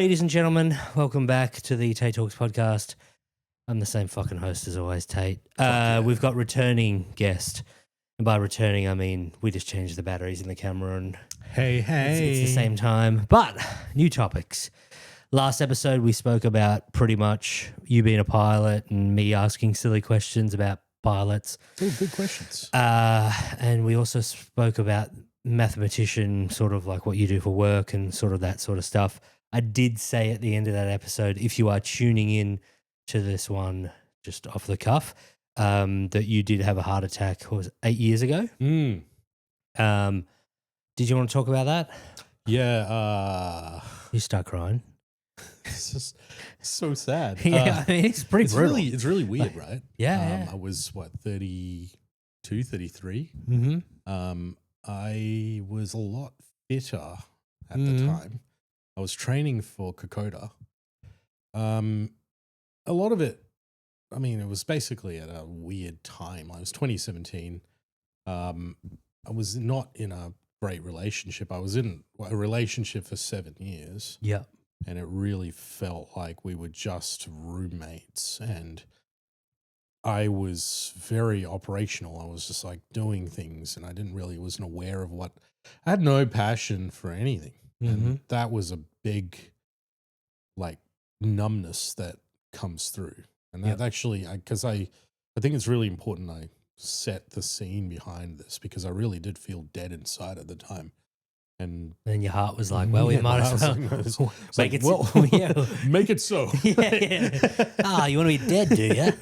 Ladies and gentlemen, welcome back to the Tate Talks podcast. I'm the same fucking host as always, Tate. We've got returning guest. And by returning, I mean we just changed the batteries in the camera and it's the same time. But new topics. Last episode, we spoke about pretty much you being a pilot and me asking silly questions about pilots. Oh, good questions. And we also spoke about mathematician, sort of like what you do for work and sort of that sort of stuff. I did say at the end of that episode, if you are tuning in to this one just off the cuff, that you did have a heart attack, what was it, 8 years ago? Mm. Did you want to talk about that? Yeah. You start crying. It's just so sad. Yeah, I mean, it's pretty brutal. It's really weird, right? Yeah. I was, 32, 33? Mm-hmm. I was a lot fitter at the time. I was training for Kokoda. A lot of it, I mean, it was basically at a weird time. It was 2017. I was not in a great relationship. I was in a relationship for 7 years. Yeah. And it really felt like we were just roommates. And I was very operational. I was just like doing things and I wasn't aware of what, I had no passion for anything. And that was a big, like, numbness that comes through. And that actually, because I think it's really important I set the scene behind this because I really did feel dead inside at the time. And then your heart was like, well, we might as well make it so. Make it so. Yeah. You want to be dead, do you?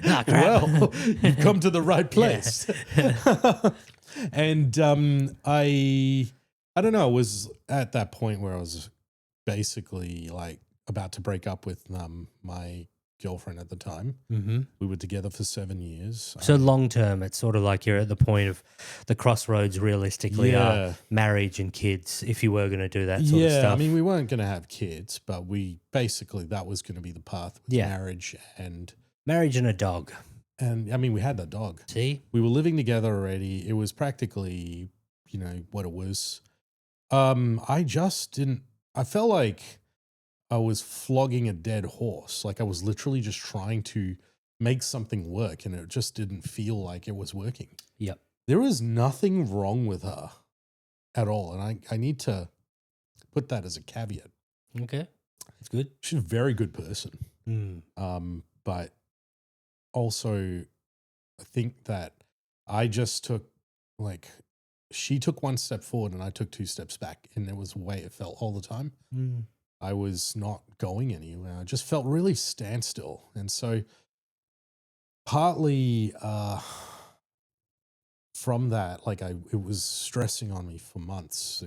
Oh, crap. Well, you've come to the right place. And I don't know, I was at that point where I was basically like about to break up with my girlfriend at the time. Mm-hmm. We were together for 7 years. So long term, it's sort of like you're at the point of the crossroads realistically are marriage and kids if you were going to do that sort of stuff. Yeah, I mean, we weren't going to have kids, but that was going to be the path with marriage and a dog. And I mean, we had that dog. See? We were living together already. It was practically, what it was. I felt like I was flogging a dead horse. Like I was literally just trying to make something work and it just didn't feel like it was working. Yep. There was nothing wrong with her at all. And I need to put that as a caveat. Okay. That's good. She's a very good person. But also I think that I just took she took one step forward and I took 2 steps back and it was the way it felt all the time. I was not going anywhere. I just felt really standstill. And so partly from that, it was stressing on me for months,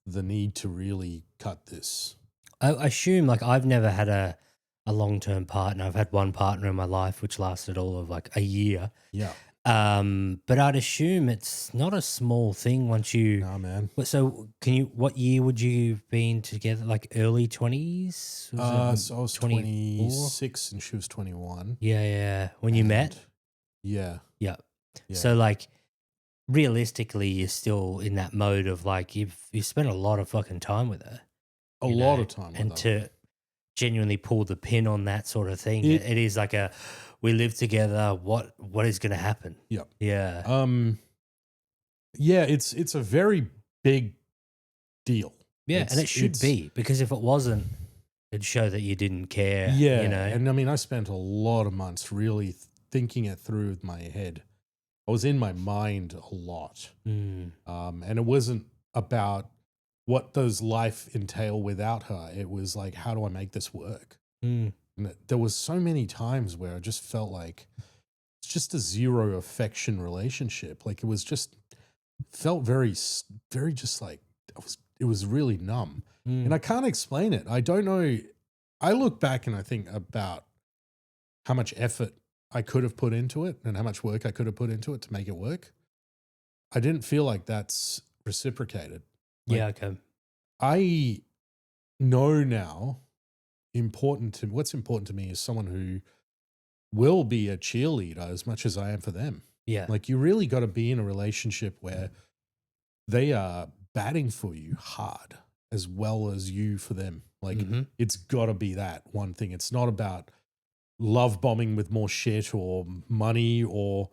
the need to really cut this. I assume I've never had a long-term partner. I've had one partner in my life which lasted all of a year. Yeah. But I'd assume it's not a small thing once you. No, man. So what year would you have been together? Like early 20s? So I was 26 and she was 21. Yeah. When you met? Yeah. So realistically, you're still in that mode of you've spent a lot of fucking time with her. A lot of time with her. And to genuinely pull the pin on that sort of thing, it is like we live together. What is going to happen? Yeah. Yeah. It's a very big deal. Yeah, and it should be because if it wasn't, it'd show that you didn't care. Yeah, you know. And I mean, I spent a lot of months really thinking it through with my head. I was in my mind a lot, and it wasn't about what does life entail without her. It was like, how do I make this work? And there was so many times where I just felt like it's just a zero affection relationship. Like it was just felt very, very just like it was really numb. And I can't explain it. I don't know. I look back and I think about how much effort I could have put into it and how much work I could have put into it to make it work. I didn't feel like that's reciprocated. Okay. I know now what's important to me is someone who will be a cheerleader as much as I am for them. Yeah. You really got to be in a relationship where they are batting for you hard. as well as you for them. Like Mm-hmm. it's got to be that one thing. It's not about love bombing with more shit or money or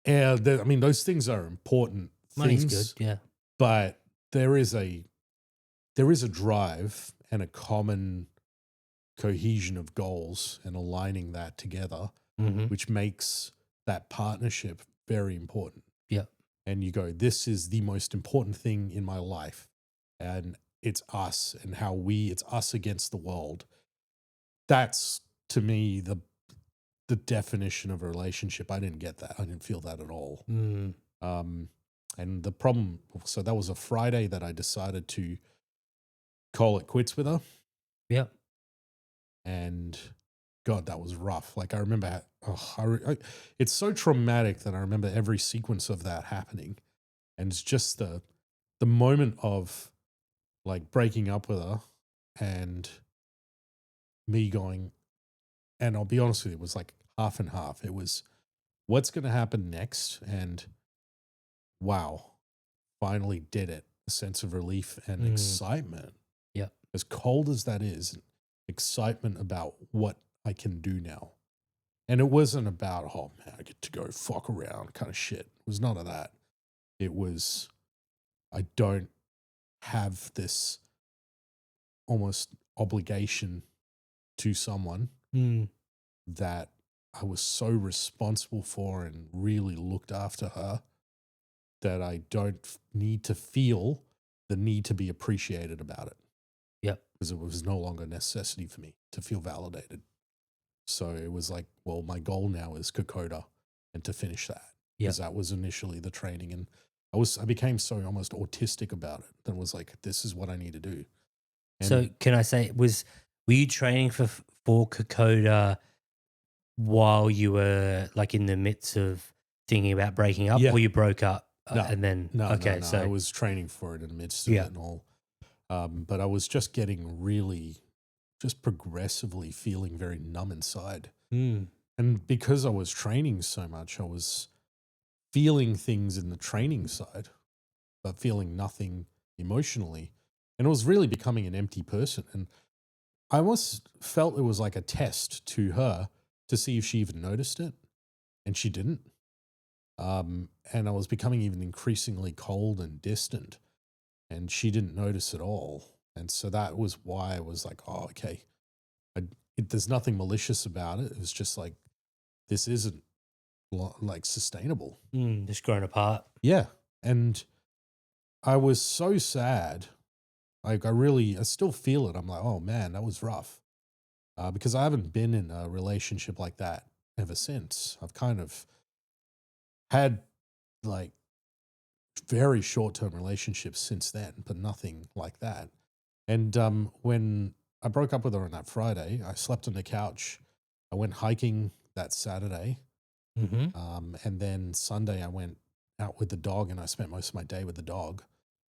I mean, those things are important Money's good, things, yeah. but there is a drive and a common cohesion of goals and aligning that together, Mm-hmm. which makes that partnership very important. Yeah. And you go, this is the most important thing in my life. And it's us and it's us against the world. That's to me the definition of a relationship. I didn't get that. I didn't feel that at all. Mm. And the problem, so that was a Friday that I decided to call it quits with her. Yeah. And God, that was rough. Like I remember, it's so traumatic that I remember every sequence of that happening. And it's just the moment of like breaking up with her and me going, and I'll be honest with you, it was like half and half. It was what's going to happen next. And wow, finally did it. A sense of relief and excitement. Yeah. As cold as that is, excitement about what I can do now. And it wasn't about, oh man, I get to go fuck around kind of shit. It was none of that. It was, I don't have this almost obligation to someone Mm. that I was so responsible for and really looked after her that I don't need to feel the need to be appreciated about it. Yeah. Because it was no longer a necessity for me to feel validated. So it was like, well, my goal now is Kokoda and to finish that. Yeah. Because that was initially the training. And I became so almost autistic about it that it was like, this is what I need to do. And So can I say, were you training for Kokoda while you were like in the midst of thinking about breaking up, Yeah. or you broke up No, and then no, so I was training for it in the midst of Yeah. it and all. But I was just getting really, just progressively feeling very numb inside. Mm. And because I was training so much, I was feeling things in the training side, but feeling nothing emotionally. And it was really becoming an empty person. And I almost felt it was like a test to her to see if she even noticed it. And she didn't. And I was becoming even increasingly cold and distant. And she didn't notice at all. And so that was why I was like, oh, okay. There's nothing malicious about it. It was just like, this isn't like sustainable. Just growing apart. Yeah. And I was so sad. Like I still feel it. I'm like, oh man, that was rough. Because I haven't been in a relationship like that ever since. I've kind of had like very short-term relationships since then, but nothing like that. And when I broke up with her on that Friday, I slept on the couch. I went hiking that Saturday. Mm-hmm. And then Sunday I went out with the dog and I spent most of my day with the dog.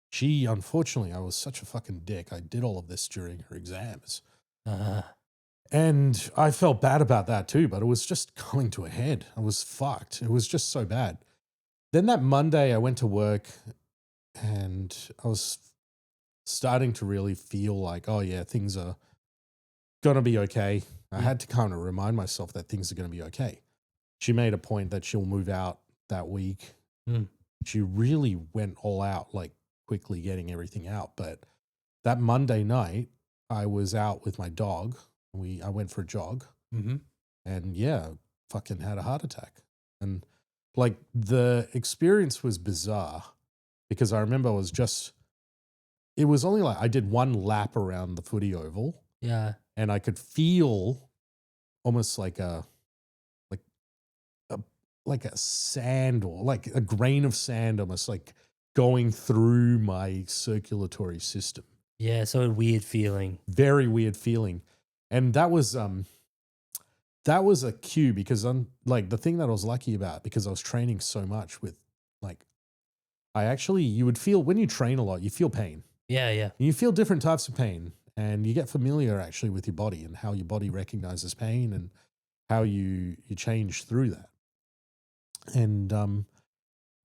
She, unfortunately, I was such a fucking dick. I did all of this during her exams. And I felt bad about that too, but it was just coming to a head. I was fucked. It was just so bad. Then that Monday I went to work and I was starting to really feel like, oh yeah, things are going to be okay. I had to kind of remind myself that things are going to be okay. She made a point that she'll move out that week. She really went all out, like quickly getting everything out. But that Monday night, I was out with my dog. I went for a jog. And yeah, fucking had a heart attack. And like the experience was bizarre because I remember it was only like I did one lap around the footy oval. Yeah. And I could feel almost like like a sand or like a grain of sand almost like going through my circulatory system. Yeah. So a weird feeling. Very weird feeling. And that was a cue because like the thing that I was lucky about because I was training so much with like you would feel when you train a lot, you feel pain. Yeah. Yeah. And you feel different types of pain and you get familiar actually with your body and how your body recognizes pain and how you change through that. And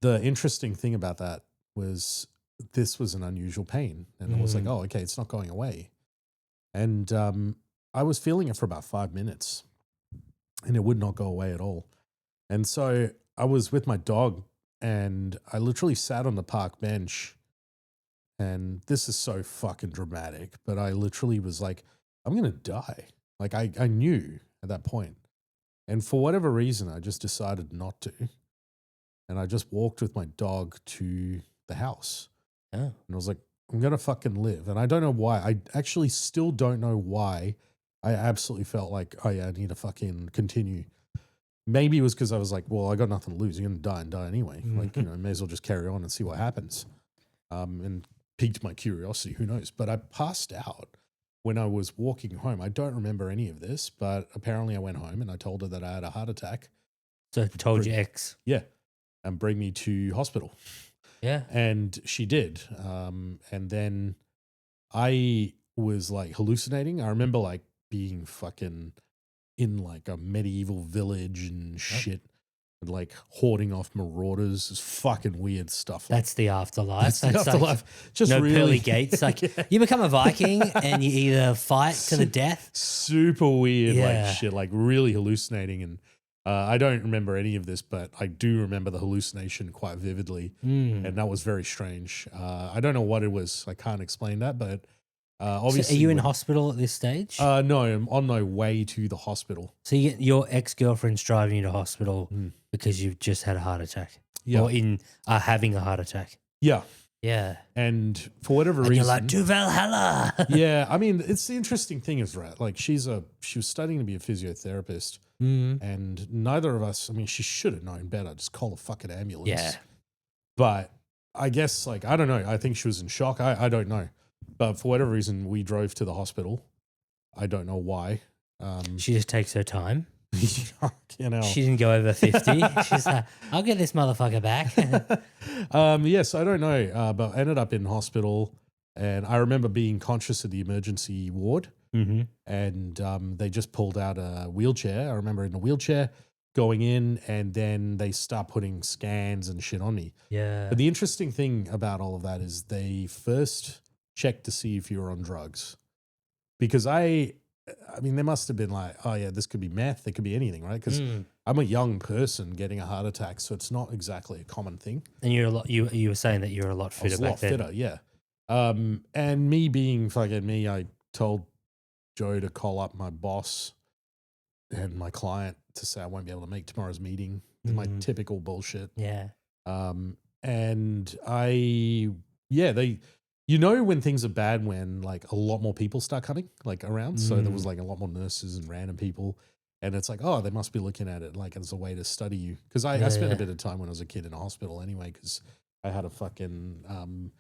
the interesting thing about that was this was an unusual pain. And I was like, oh, okay, it's not going away. And I was feeling it for about 5 minutes and it would not go away at all. And so I was with my dog and I literally sat on the park bench, and this is so fucking dramatic, but I literally was like, I'm going to die. Like I knew at that point. And for whatever reason, I just decided not to. And I just walked with my dog to the house. Oh. And I was like, I'm going to fucking live. And I don't know why. I actually still don't know why I absolutely felt like, oh yeah, I need to fucking continue. Maybe it was because I was like, well, I got nothing to lose. You're going to die and die anyway. Like, may as well just carry on and see what happens. And piqued my curiosity. Who knows? But I passed out when I was walking home. I don't remember any of this, but apparently I went home and I told her that I had a heart attack. So told your ex. Yeah. And bring me to hospital. Yeah. And she did. And then I was like hallucinating. I remember like being fucking in like a medieval village and shit. And like hoarding off marauders. It's fucking weird stuff. Like, That's the afterlife. that's the afterlife. Like, just no really pearly gates. Like you become a Viking and you either fight to the death. Super weird, Yeah. like shit, like really hallucinating. And I don't remember any of this, but I do remember the hallucination quite vividly. And that was very strange. I don't know what it was. I can't explain that, but obviously. So are you in hospital at this stage? No, I'm on my way to the hospital. So your ex-girlfriend's driving you to hospital because you've just had a heart attack. Yeah. Or having a heart attack. Yeah. Yeah. And for whatever And reason. you're like, to Valhalla. Yeah. I mean, it's the interesting thing is, right, like she was studying to be a physiotherapist. And neither of us, I mean, she should have known better. Just call a fucking ambulance. Yeah. But I guess, like, I don't know. I think she was in shock. I don't know. But for whatever reason, we drove to the hospital. I don't know why. She just takes her time. You know. She didn't go over 50. She's like, I'll get this motherfucker back. Yes, I don't know. But I ended up in hospital. And I remember being conscious of the emergency ward. And they just pulled out a wheelchair. I remember in a wheelchair going in, and then they start putting scans and shit on me. Yeah. But the interesting thing about all of that is they first checked to see if you were on drugs. Because I mean, they must have been like, oh yeah, this could be meth. It could be anything, right? Because I'm a young person getting a heart attack, so it's not exactly a common thing. And you're a lot. You were saying that you're a lot I was fitter a back lot then. fitter, yeah. And me being fucking me, I told Joe to call up my boss and my client to say I won't be able to make tomorrow's meeting. My typical bullshit. Yeah. And they, you know, when things are bad, when like a lot more people start coming like around. So there was like a lot more nurses and random people. And it's like, oh, they must be looking at it like as a way to study you. Because I spent a bit of time when I was a kid in a hospital anyway, because I had a fucking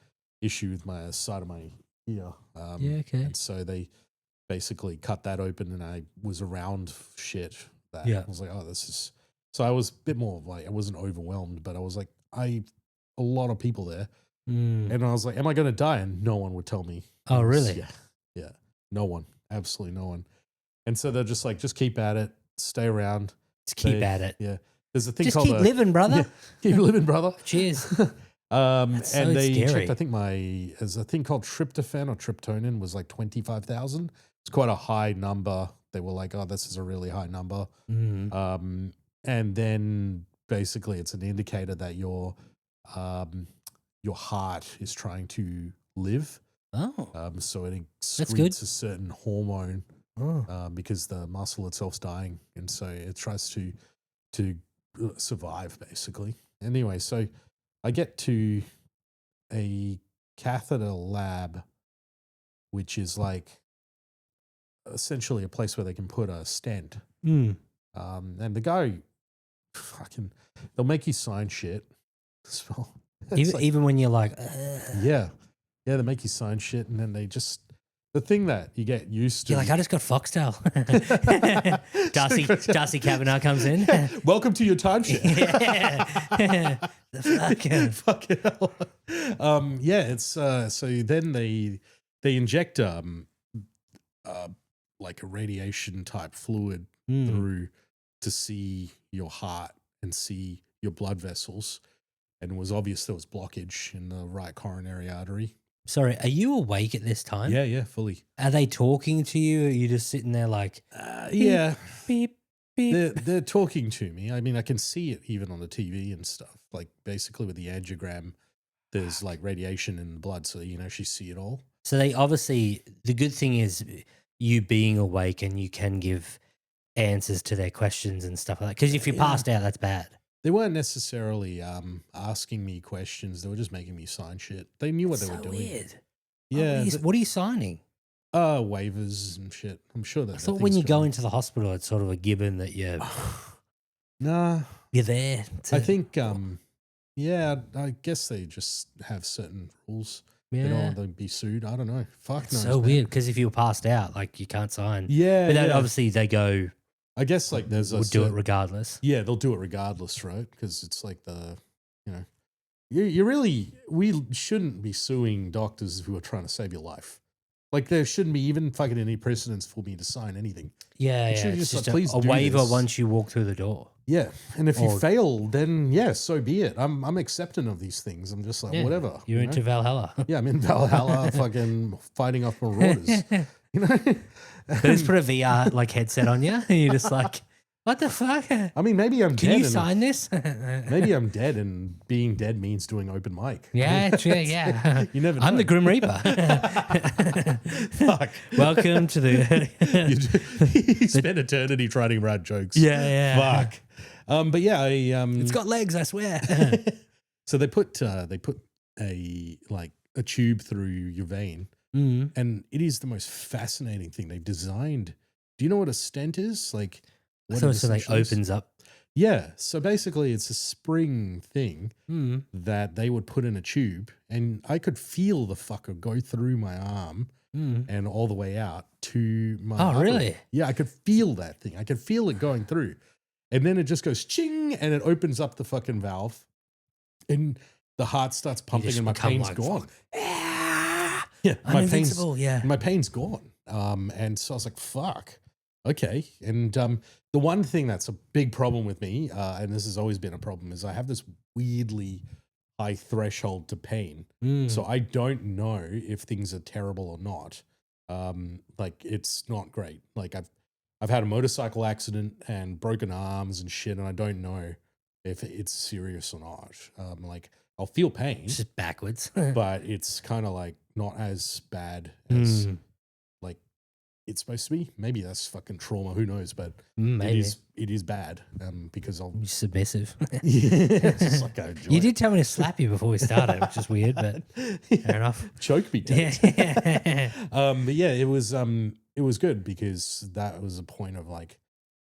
issue with my side of my ear. Okay. And so they basically cut that open, and I was around shit that I was like, oh, this is. So I was a bit more like, I wasn't overwhelmed, but I was like, a lot of people there. And I was like, am I going to die? And no one would tell me. Oh, really? Yeah. Yeah. No one. Absolutely no one. And so they're just like, just keep at it. Stay around. Just keep at it. Yeah. There's a thing Just called keep living, brother. Yeah, keep living, brother. Cheers. And so they scary. checked, I think there's a thing called tryptophan or tryptonin was like 25,000. It's quite a high number. They were like, oh, this is a really high number. And then basically it's an indicator that your heart is trying to live. Oh. So it good. excretes a certain hormone because the muscle itself's dying. And so it tries to survive basically. Anyway, so I get to a catheter lab, which is like essentially a place where they can put a stent. And the guy they'll make you sign shit as well. Even when you're like, yeah, they make you sign shit, and then they just, the thing that you get used to. You're like, I just got Foxtel. Darcy Kavanagh comes in. Welcome to your timeshare. Fucking hell. It's so then they inject like a radiation type fluid through to see your heart and see your blood vessels. and it was obvious there was blockage in the right coronary artery. Sorry, are you awake at this time? Yeah, fully. Are they talking to you? Or are you just sitting there like, yeah, beep, beep? they're talking to me. I mean, I can see it even on the TV and stuff. Like basically with the angiogram, there's like radiation in the blood, so she see it all. So they obviously, the good thing is you being awake and you can give answers to their questions and stuff like that. Because if you passed out, that's bad. They weren't necessarily asking me questions. They were just making me sign shit. They knew what they were doing. Weird. Yeah. What are you signing? Waivers and shit. I'm sure that. I thought when you go into the hospital, it's sort of a given that you're nah. You're there. I think. Yeah. I guess they just have certain rules. Yeah. They don't want to be sued. I don't know. Fuck It's knows, so man. weird because if you were passed out, like you can't sign. Yeah. But then obviously they go. I guess like there's we'll do it regardless. Yeah, they'll do it regardless, right? Because it's like you really, we shouldn't be suing doctors who are trying to save your life. Like there shouldn't be even fucking any precedence for me to sign anything. Yeah, It yeah. should It's just just like, please a do waiver this. once you walk through the door. Yeah, and if Or- you fail, then yeah, so be it. I'm accepting of these things. I'm just like Yeah, whatever. You're into Valhalla. Yeah, I'm in Valhalla, fucking fighting off marauders. They just put a VR like headset on you, and you're just like, "What the fuck? I mean, maybe I'm Can dead. you sign this?" Maybe I'm dead, and being dead means doing open mic. Yeah, true, yeah. You never know. I'm the Grim Reaper. Fuck. Welcome to the. You spent eternity trying to write jokes. Yeah. Fuck. But yeah, It's got legs, I swear. so they put a tube through your vein, and it is the most fascinating thing they've designed. Do you know what a stent is? Like, what So it it like essentially is? opens up. Yeah. So basically, it's a spring thing that they would put in a tube, and I could feel the fucker go through my arm and all the way out to my. Oh, upper. really? Yeah, I could feel that thing. I could feel it going through, and then it just goes ching, and it opens up the fucking valve, and the heart starts pumping, just and my become pain's like, gone. Ah, Yeah, I'm invincible. Yeah. my pain's gone. And so I was like, fuck. Okay. And the one thing that's a big problem with me, and this has always been a problem, is I have this weirdly high threshold to pain. So I don't know if things are terrible or not. Like it's not great. Like I've had a motorcycle accident and broken arms and shit, and I don't know if it's serious or not. Like I'll feel pain, It's just backwards. but it's kind of like not as bad as like it's supposed to be. Maybe that's fucking trauma. Who knows? But Maybe. it is bad because I'll You're submissive. it's just like I enjoy You it. did tell me to slap you before we started, which is weird, but fair enough. Choke me down. Yeah. But yeah, it was good because that was a point of like,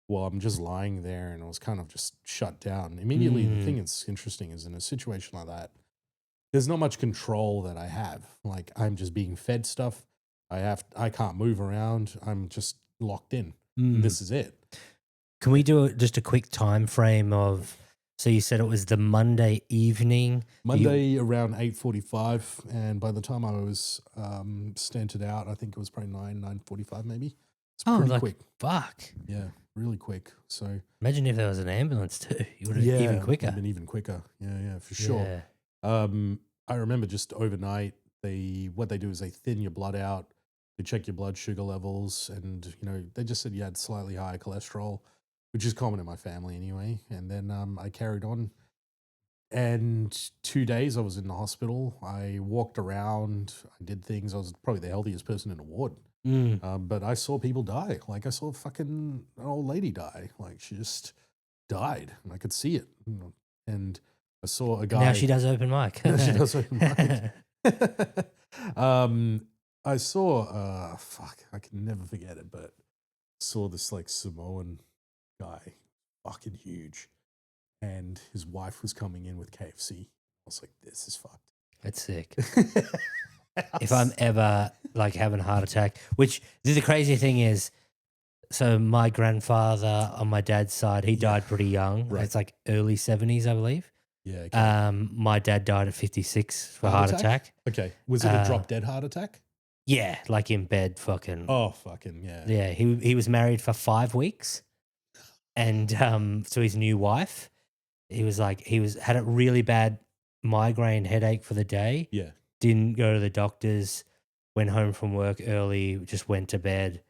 well, I'm just lying there and I was kind of just shut down immediately. The thing that's interesting is in a situation like that, there's not much control that I have. Like I'm just being fed stuff. I can't move around. I'm just locked in. This is it. Can we do just a quick time frame of? So you said it was the Monday evening. Monday around 8:45, and by the time I was stented out, I think it was probably 9:45 maybe. It's pretty quick. Fuck. Yeah, really quick. So Imagine if there was an ambulance too. You would have even quicker. Been even quicker. Yeah, for sure. Yeah. I remember just overnight, what they do is they thin your blood out, they check your blood sugar levels, and they just said you had slightly higher cholesterol, which is common in my family anyway. And then I carried on, and 2 days I was in the hospital. I walked around, I did things. I was probably the healthiest person in the ward. But I saw people die. Like I saw an old lady die. Like she just died, and I could see it. And I saw a guy. Now she does open mic. She does open mic. I saw. Fuck, I can never forget it. But saw this like Samoan guy, fucking huge, and his wife was coming in with KFC. I was like, this is fucked. That's sick. If I'm ever like having a heart attack, which the crazy thing is, so my grandfather on my dad's side, he died pretty young. Right. It's like early 70s, I believe. Yeah. Okay. My dad died at 56 for heart attack. Okay. Was it a drop dead heart attack? Yeah, like in bed, fucking. Oh, fucking yeah. Yeah, he was married for 5 weeks, and to his new wife, had it really bad migraine headache for the day. Yeah. Didn't go to the doctors. Went home from work early. Just went to bed.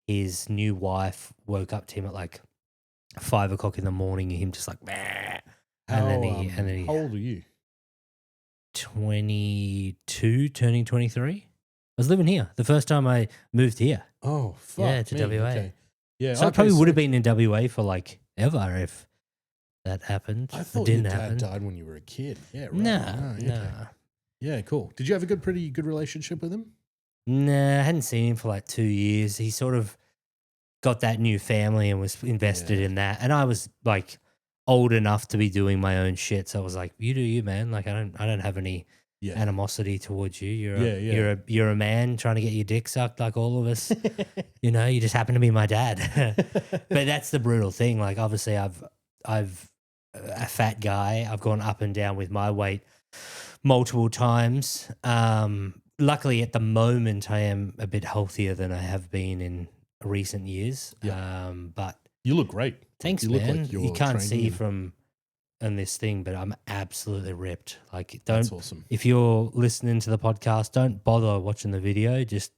His new wife woke up to him at like 5 o'clock in the morning. And him just like, "Bah." and then he How old are you? 22, turning 23. I was living here the first time I moved here. Oh, fuck. Yeah, to me. WA. Okay. Yeah. So I okay, probably would so have been in WA for like ever if that happened. I It thought your didn't dad happen. died when you were a kid. Yeah, right. Nah, No, okay. nah. Yeah, cool. Did you have a pretty good relationship with him? Nah, I hadn't seen him for like 2 years. He sort of got that new family and was invested Yeah. in that. And I was like old enough to be doing my own shit. So I was like, you do you, man. Like I don't have any Yeah. animosity towards you. Yeah. You're a man trying to get your dick sucked like all of us. You know, you just happen to be my dad. But that's the brutal thing. Like obviously I've a fat guy. I've gone up and down with my weight multiple times. Luckily at the moment I am a bit healthier than I have been in recent years. Yeah. But You look great. thanks, You man. look like You you're can't see training. from on this thing, but I'm absolutely ripped. Like That's don't awesome. if you're listening to the podcast, don't bother watching the video. Just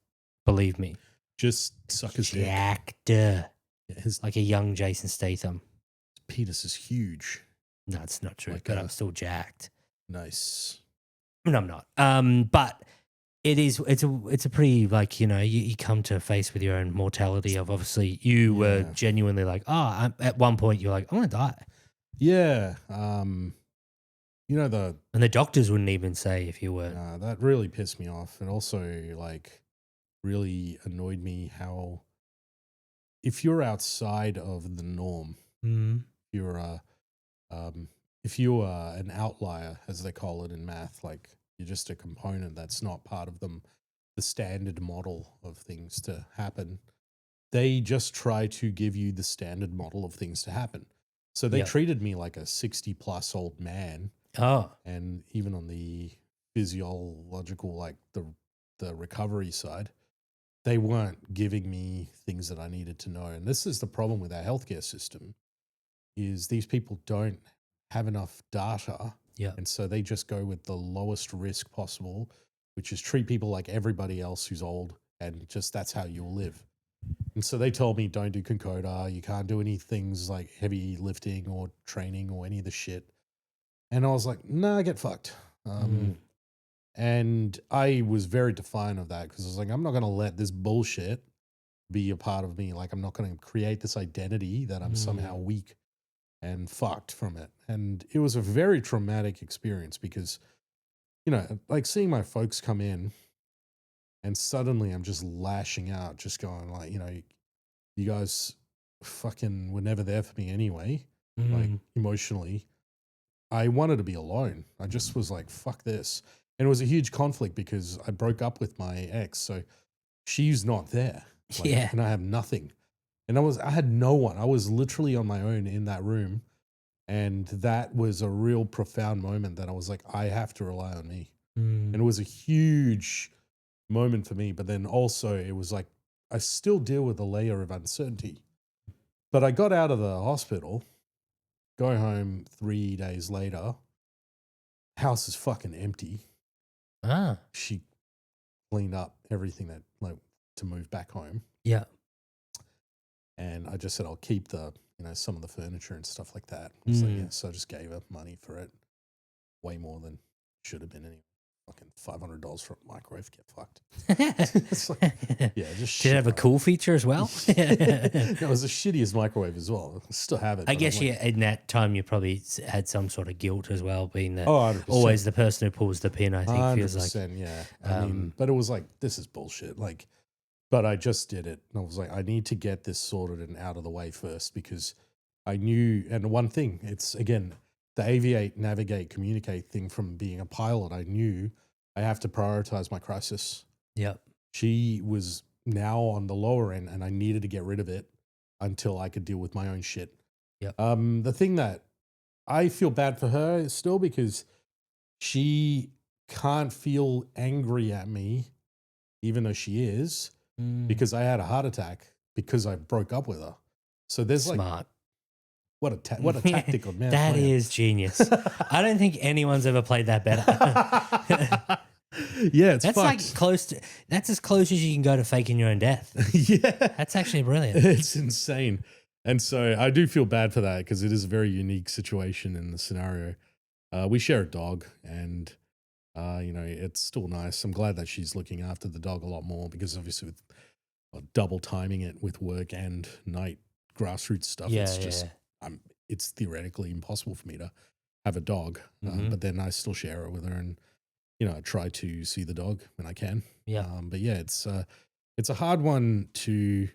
believe me. Just suck his dick. Jacked. Yeah, his Like a young Jason Statham. penis is huge. No, it's not true, Like but I'm still jacked. Nice. No, I'm not. But it's a pretty like, you know, you come to face with your own mortality of obviously you were Yeah. genuinely like, at one point you're like, I'm gonna die. Yeah. You know And the doctors wouldn't even say if you were. that really pissed me off, and also like really annoyed me how if you're outside of the norm, Mm. you're if you are an outlier, as they call it in math, like you're just a component that's not part of the standard model of things to happen. They just try to give you the standard model of things to happen. So they Yep. treated me like a 60+ old man. Oh. And even on the physiological, like the recovery side, they weren't giving me things that I needed to know. And this is the problem with our healthcare system is these people don't have enough data. Yeah. And so they just go with the lowest risk possible, which is treat people like everybody else who's old and just that's how you'll live. And so they told me don't do Concoda, you can't do any things like heavy lifting or training or any of the shit. And I was like, nah, get fucked. And I was very defiant of that because I was like, I'm not going to let this bullshit be a part of me. Like, I'm not going to create this identity that I'm somehow weak and fucked from it. And it was a very traumatic experience because, you know, like seeing my folks come in and suddenly I'm just lashing out, just going like, you know, you guys fucking were never there for me anyway, like emotionally. I wanted to be alone. I just was like, fuck this. And it was a huge conflict because I broke up with my ex. So she's not there. Like, Yeah. and I have nothing. And I had no one. I was literally on my own in that room. And that was a real profound moment that I was like, I have to rely on me. And it was a huge moment for me. But then also it was like, I still deal with a layer of uncertainty. But I got out of the hospital, go home 3 days later, house is fucking empty. She cleaned up everything that like to move back home. Yeah. And I just said, I'll keep the, you know, some of the furniture and stuff like that. So yeah, so I just gave her money for it. Way more than should have been anyway. Fucking $500 for a microwave. Get fucked. It's like, yeah, just Did it have a cool feature as well? No, it was the shittiest microwave as well. I still have it. I but guess I'm like, in that time you probably had some sort of guilt as well, being that 100%. always the person who pulls the pin, I think, feels like. 100%, yeah. I mean, but it was like, this is bullshit. Like, but I just did it. And I was like, I need to get this sorted and out of the way first because I knew, and one thing, it's again, the aviate, navigate, communicate thing from being a pilot, I knew I have to prioritize my crisis. Yep. She was now on the lower end and I needed to get rid of it until I could deal with my own shit. Yep. The thing that I feel bad for her is still because she can't feel angry at me, even though she is, because I had a heart attack because I broke up with her. So there's Smart. What a tactical man. That is genius. I don't think anyone's ever played that better. Yeah, it's that's fucked. like that's as close as you can go to faking your own death. Yeah. That's actually brilliant. It's insane. And so I do feel bad for that because it is a very unique situation in the scenario. We share a dog and, it's still nice. I'm glad that she's looking after the dog a lot more because obviously with double timing it with work and night grassroots stuff, it's theoretically impossible for me to have a dog. But then I still share it with her and, I try to see the dog when I can. Yeah. But yeah, it's a hard one to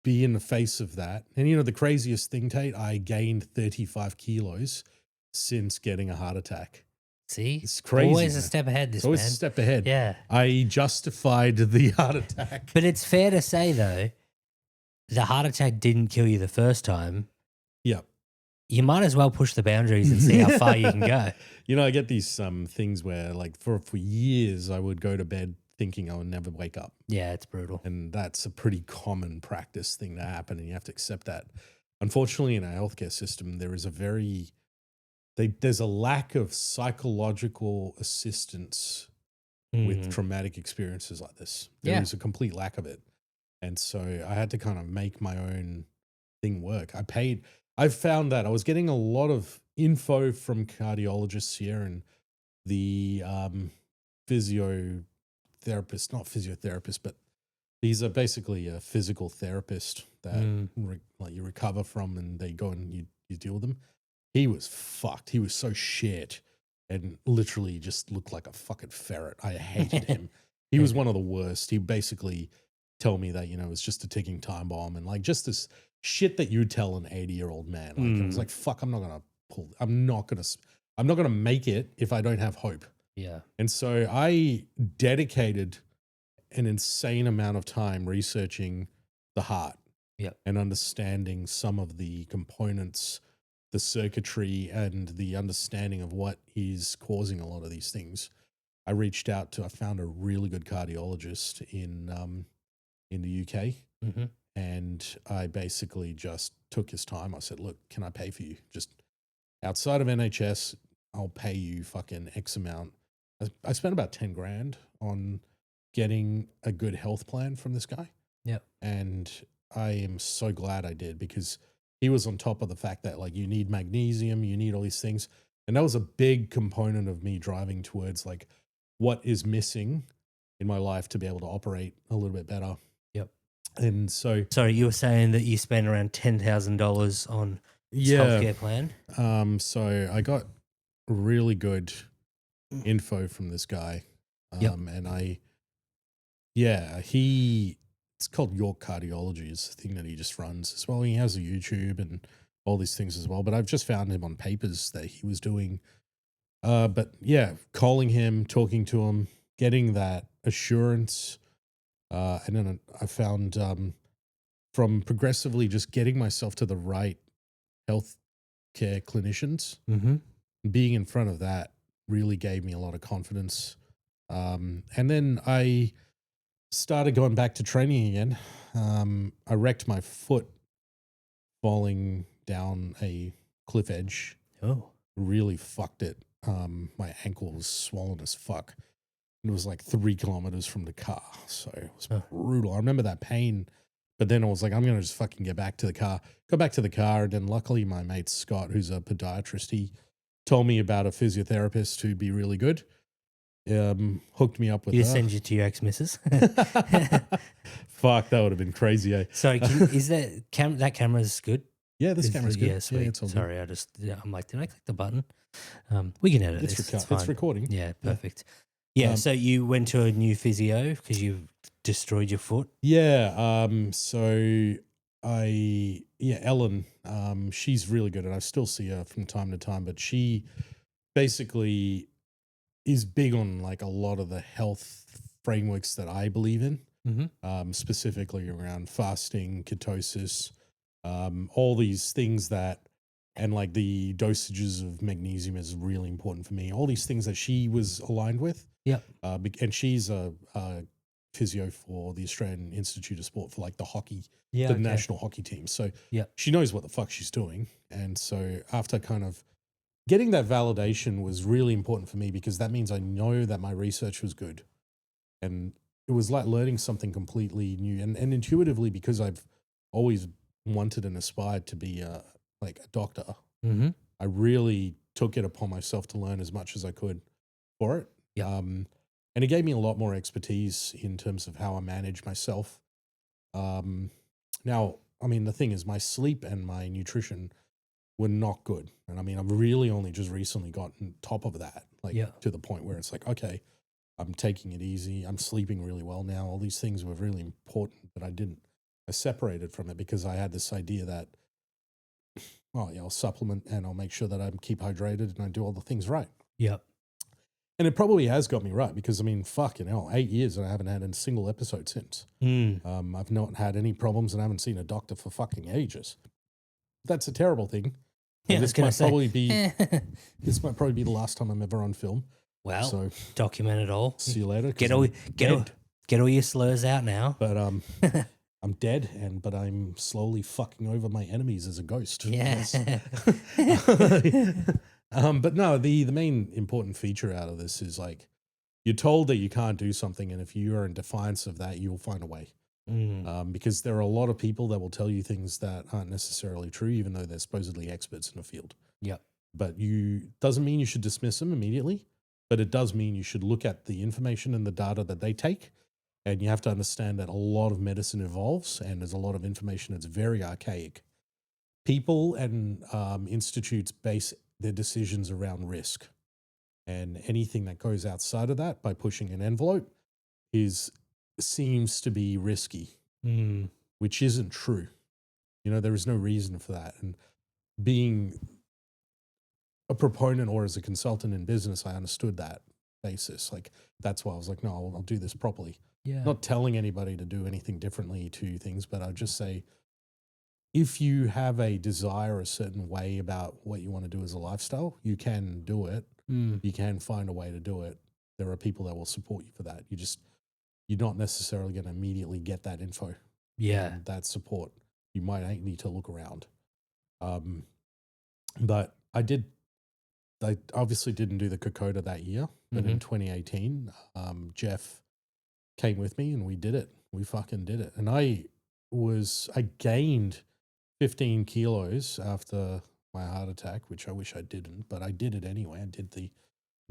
be in the face of that. And the craziest thing, Tate, I gained 35 kilos since getting a heart attack. See? It's crazy. Always a step ahead, It's always man. a step ahead. Yeah. I justified the heart attack. But it's fair to say, though, the heart attack didn't kill you the first time. Yep. You might as well push the boundaries and see how far you can go. I get these things where like for years I would go to bed thinking I would never wake up. Yeah, it's brutal. And that's a pretty common practice thing to happen, and you have to accept that. Unfortunately, in our healthcare system, there is there's a lack of psychological assistance with traumatic experiences like this. There is a complete lack of it. And so I had to kind of make my own thing work. I've found that I was getting a lot of info from cardiologists here and the physiotherapist, not physiotherapist, but he's basically a physical therapist that you recover from and they go and you deal with them. He was fucked. He was so shit and literally just looked like a fucking ferret. I hated him. He was one of the worst. He basically told me that, it was just a ticking time bomb and like just this shit that you tell an 80-year-old man. Like I was like, fuck, I'm not going to make it if I don't have hope. Yeah. And so I dedicated an insane amount of time researching the heart and understanding some of the components, the circuitry and the understanding of what is causing a lot of these things. I found a really good cardiologist in the UK and I basically just took his time. I said, look, can I pay for you? Just outside of NHS, I'll pay you fucking X amount. I spent about 10 grand on getting a good health plan from this guy. Yep. And I am so glad I did because he was on top of the fact that like you need magnesium, you need all these things. And that was a big component of me driving towards like what is missing in my life to be able to operate a little bit better. Yep. And so, sorry, you were saying that you spent around $10,000 on this healthcare plan. So I got really good info from this guy. And it's called York Cardiology is the thing that he just runs as well. He has a YouTube and all these things as well, but I've just found him on papers that he was doing. But yeah, calling him, talking to him, getting that assurance. And then I found from progressively just getting myself to the right health care clinicians, being in front of that really gave me a lot of confidence. And then I started going back to training again. I wrecked my foot falling down a cliff edge. Oh. Really fucked it. My ankle was swollen as fuck. It was like 3 kilometers from the car. So it was brutal. I remember that pain, but then I was like, I'm going to just fucking get back to the car. Go back to the car. And then luckily my mate Scott, who's a podiatrist, he told me about a physiotherapist who'd be really good. Hooked me up with her. Send you to your ex-missus? Fuck, that would have been crazy, eh? Sorry, is that camera's good? Yeah, this camera's good. Yeah, sweet. Yeah, it's all sorry, I'm like, did I click the button? We can edit this. It's recording. Yeah, perfect. Yeah, so you went to a new physio because you destroyed your foot? Yeah, Ellen, she's really good and I still see her from time to time, but she basically is big on like a lot of the health frameworks that I believe in, specifically around fasting, ketosis, all these things and like the dosages of magnesium is really important for me. All these things that she was aligned with. Yeah. And she's a physio for the Australian Institute of Sport for like the hockey, Yeah. the Okay. national hockey team. So Yeah. she knows what the fuck she's doing. And so after kind of getting that validation was really important for me because that means I know that my research was good. And it was like learning something completely new and intuitively because I've always wanted and aspired to be like a doctor. Mm-hmm. I really took it upon myself to learn as much as I could for it. Yeah. And it gave me a lot more expertise in terms of how I manage myself. Now, I mean, the thing is my sleep and my nutrition were not good. And I mean, I've really only just recently gotten top of that, like to the point where it's like, okay, I'm taking it easy. I'm sleeping really well now. All these things were really important, but I separated from it because I had this idea that, oh yeah, I'll supplement and I'll make sure that I keep hydrated and I do all the things right. Yeah. And it probably has got me right because I mean, fucking hell, 8 years and I haven't had a single episode since. I've not had any problems and I haven't seen a doctor for fucking ages. That's a terrible thing. Yeah, this might probably be the last time I'm ever on film. Well, so document it all. See you later. Get all your slurs out now. But I'm dead, but I'm slowly fucking over my enemies as a ghost. Yeah. But no, the main important feature out of this is like you're told that you can't do something, and if you are in defiance of that, you'll find a way. Because there are a lot of people that will tell you things that aren't necessarily true, even though they're supposedly experts in a field. Yep. But doesn't mean you should dismiss them immediately, but it does mean you should look at the information and the data that they take. And you have to understand that a lot of medicine evolves and there's a lot of information that's very archaic. People and institutes base their decisions around risk. And anything that goes outside of that by pushing an envelope seems to be risky, which isn't true. There is no reason for that. And being a proponent or as a consultant in business, I understood that basis. Like, that's why I was like, no, I'll do this properly. Yeah. Not telling anybody to do anything differently to things, but I'd just say, if you have a desire a certain way about what you want to do as a lifestyle, you can do it. You can find a way to do it. There are people that will support you for that. You're not necessarily going to immediately get that info. Yeah. That support. You might need to look around. But I obviously didn't do the Kokoda that year, but in 2018, Jeff came with me and we did it. We fucking did it. And I gained 15 kilos after my heart attack, which I wish I didn't, but I did it anyway. I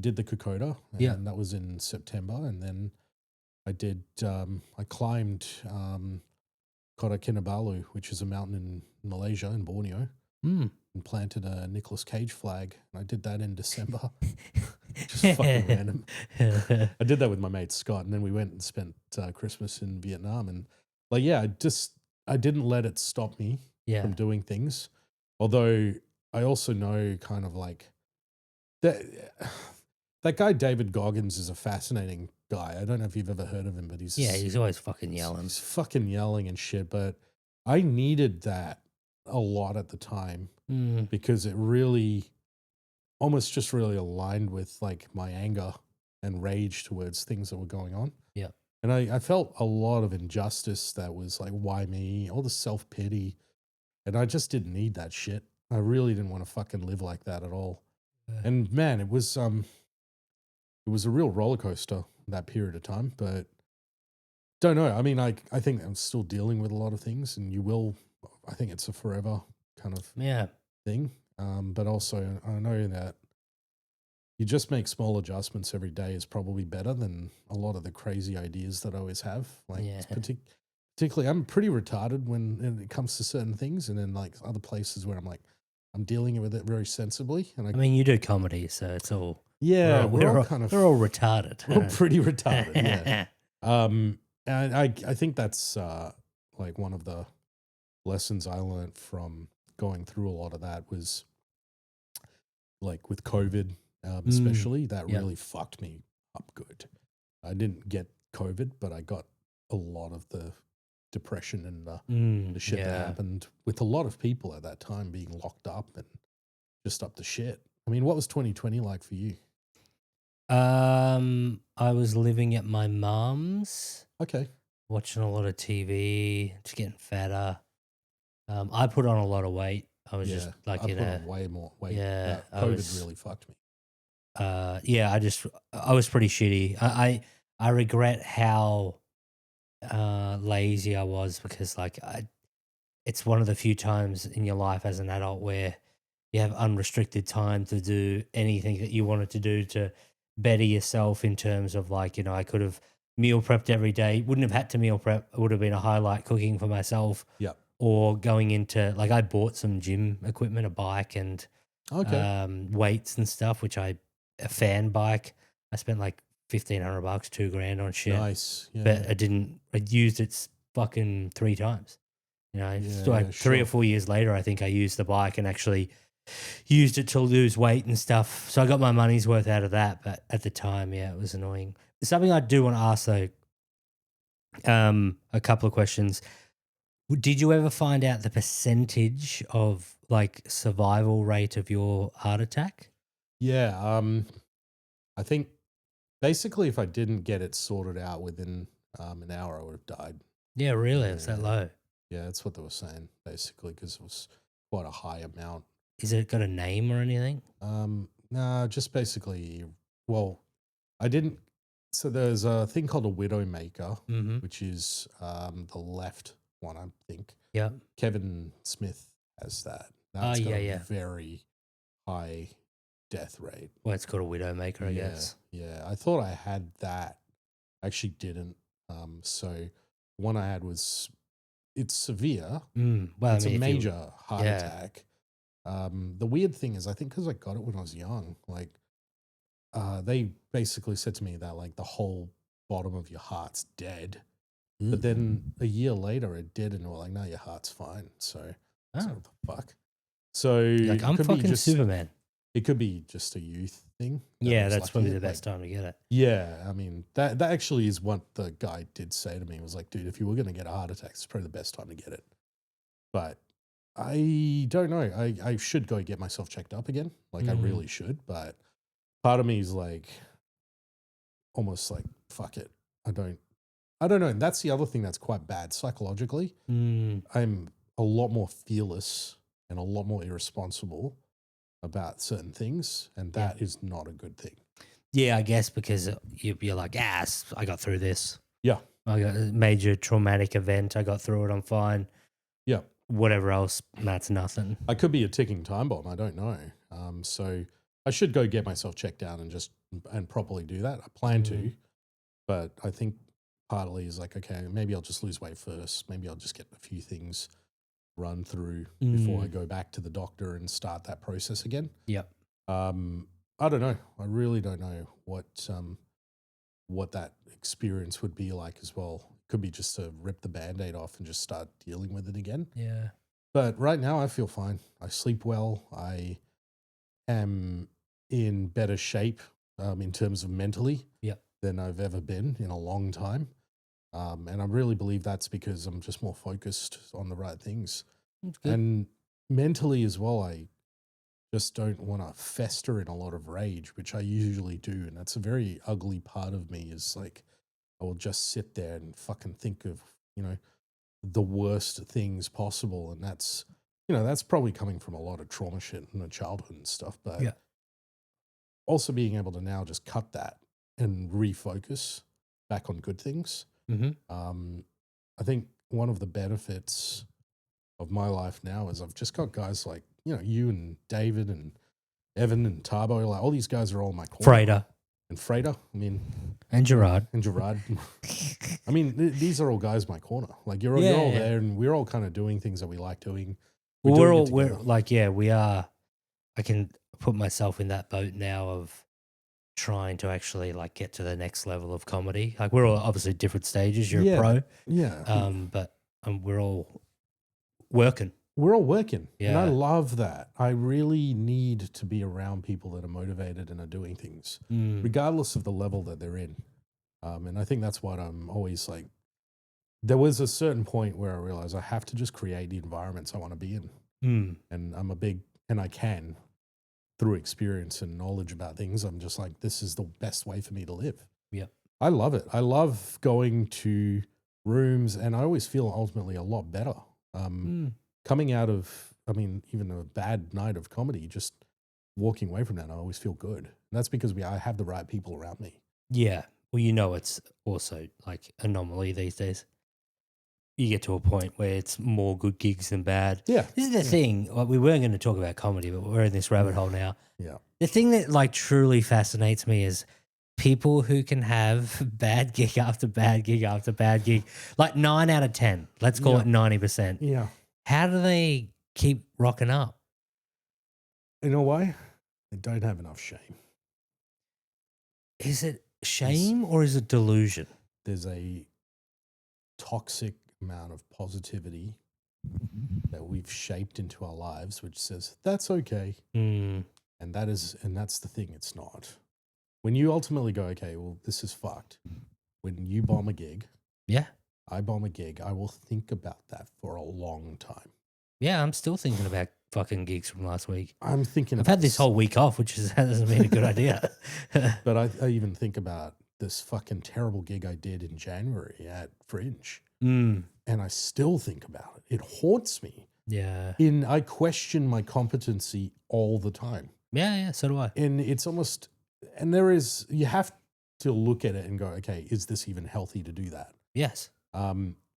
did the Kokoda, and that was in September. And then I climbed Kota Kinabalu, which is a mountain in Malaysia, in Borneo, and planted a Nicolas Cage flag. And I did that in December. Just fucking random. I did that with my mate Scott, and then we went and spent Christmas in Vietnam. And like, yeah, I didn't let it stop me from doing things. Although I also know kind of like that guy David Goggins is a fascinating guy. I don't know if you've ever heard of him, but he's always fucking yelling. He's fucking yelling and shit. But I needed that a lot at the time because it really almost just really aligned with like my anger and rage towards things that were going on. Yeah. And I felt a lot of injustice that was like, why me? All the self-pity. And I just didn't need that shit. I really didn't want to fucking live like that at all. And man, it was a real roller coaster that period of time, but don't know. I mean, I think I'm still dealing with a lot of things, and I think it's a forever kind of thing. But also I know that you just make small adjustments every day is probably better than a lot of the crazy ideas that I always have. Like particularly, I'm pretty retarded when it comes to certain things, and then like other places where I'm dealing with it very sensibly. And I mean, you do comedy, so it's all we're all retarded. We're all pretty retarded. Yeah. And I think that's like one of the lessons I learned from going through a lot of that was like with COVID, especially that really fucked me up good. I didn't get COVID, but I got a lot of the depression and the shit that happened with a lot of people at that time being locked up and just up to shit. I mean, what was 2020 like for you? I was living at my mom's. Okay. watching a lot of TV, just getting fatter. I put on a lot of weight. I was just like I put on way more weight. yeah, I COVID really fucked me. yeah, I was pretty shitty. I regret how lazy I was because it's one of the few times in your life as an adult where you have unrestricted time to do anything that you wanted to do to better yourself in terms of like, I could have meal prepped every day. Wouldn't have had to meal prep. It would have been a highlight cooking for myself Yeah. or going into like I bought some gym equipment, a bike and Okay. weights and stuff, a fan bike. I spent like $1,500, $2,000 on shit, Nice. Yeah. but I used it fucking 3 times. It's like 3 or 4 years later, I think I used the bike and actually used it to lose weight and stuff. So I got my money's worth out of that. But at the time, yeah, it was annoying. Something I do want to ask though, a couple of questions. Did you ever find out the percentage of like survival rate of your heart attack? Yeah. I think basically if I didn't get it sorted out within an hour, I would have died. Yeah, really? It's that Yeah. low. Yeah, that's what they were saying basically because it was quite a high amount. Is it got a name or anything? Nah, just basically. Well, I didn't. So there's a thing called a widowmaker, Mm-hmm. which is the left one, I think. Yeah. Kevin Smith has that. Oh, That's got yeah, a yeah. very high death rate. Well, it's called a widowmaker, I guess. Yeah. I thought I had that. I actually didn't. So one I had was it's severe. Well, It's I mean, a major heart yeah. attack. The weird thing is, I think because I got it when I was young, like they basically said to me that like the whole bottom of your heart's dead. But then a year later, it did, and we're like, "No, your heart's fine." So, Oh. what the fuck? So Like, I'm fucking Superman. It could be just a youth thing. Yeah, that's probably the best time to get it. Yeah, I mean that actually is what the guy did say to me. He was like, "Dude, if you were going to get a heart attack, it's probably the best time to get it." But I don't know. I should go get myself checked up again. Like I really should. But part of me is like, almost like, fuck it. I don't know. And that's the other thing that's quite bad psychologically. I'm a lot more fearless and a lot more irresponsible about certain things. And that is not a good thing. Yeah, I guess because you're like, I got through this. Yeah. I got a major traumatic event. I got through it. I'm fine. Yeah. Whatever else, that's nothing. I could be a ticking time bomb. I don't know. So I should go get myself checked out and properly do that. I plan to, but I think partly is like, okay, maybe I'll just lose weight first. Maybe I'll just get a few things run through before I go back to the doctor and start that process again. Yep. I don't know. I really don't know what that experience would be like as well. Could be just to rip the Band-Aid off and just start dealing with it again. Yeah. But right now I feel fine. I sleep well. I am in better shape in terms of mentally than I've ever been in a long time. And I really believe that's because I'm just more focused on the right things. And mentally as well, I just don't want to fester in a lot of rage, which I usually do. And that's a very ugly part of me is like, I will just sit there and fucking think of, the worst things possible. And that's probably coming from a lot of trauma shit in the childhood and stuff. But also being able to now just cut that and refocus back on good things. I think one of the benefits of my life now is I've just got guys like, you and David and Evan and Tarbo, like all these guys are all in my corner. Frater, and Gerard. I mean, these are all guys in my corner. Like you're all there, and we're all kind of doing things that we like doing. We're like, we are. I can put myself in that boat now of trying to actually like get to the next level of comedy. Like we're all obviously different stages. You're a pro, but we're all working. We're all working, and I love that. I really need to be around people that are motivated and are doing things, regardless of the level that they're in. And I think that's what I'm always like. There was a certain point where I realized I have to just create the environments I want to be in. And I can, through experience and knowledge about things, I'm just like, this is the best way for me to live. Yeah. I love it. I love going to rooms, and I always feel ultimately a lot better. Coming out of, I mean, even a bad night of comedy, just walking away from that, I always feel good. And that's because I have the right people around me. Yeah. Well, you know, it's also like anomaly these days. You get to a point where it's more good gigs than bad. Yeah. This is the thing. Like, we weren't going to talk about comedy, but we're in this rabbit hole now. Yeah. The thing that like truly fascinates me is people who can have bad gig after bad gig after bad gig, like 9 out of 10. Let's call it 90%. Yeah. How do they keep rocking up? You know why? They don't have enough shame. Is it shame or is it delusion? There's a toxic amount of positivity that we've shaped into our lives, which says that's okay. And that's the thing. It's not. When you ultimately go, okay, well, this is fucked. When you bomb a gig, Yeah. I bomb a gig, I will think about that for a long time. Yeah, I'm still thinking about fucking gigs from last week. I'm thinking I've had this whole week off, which hasn't been a good idea. But I even think about this fucking terrible gig I did in January at Fringe. And I still think about it. It haunts me. Yeah. I question my competency all the time. Yeah, so do I. And it's almost, and you have to look at it and go, okay, is this even healthy to do that? Yes.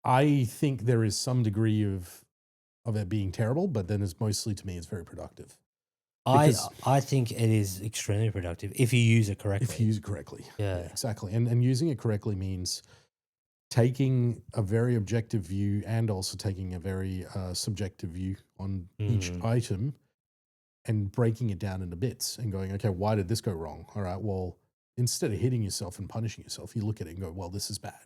I think there is some degree of it being terrible, but then it's mostly, to me, it's very productive. I think it is extremely productive if you use it correctly. If you use it correctly. Yeah. Exactly. And using it correctly means taking a very objective view and also taking a very subjective view on each item and breaking it down into bits and going, okay, why did this go wrong? All right, well, instead of hitting yourself and punishing yourself, you look at it and go, well, this is bad.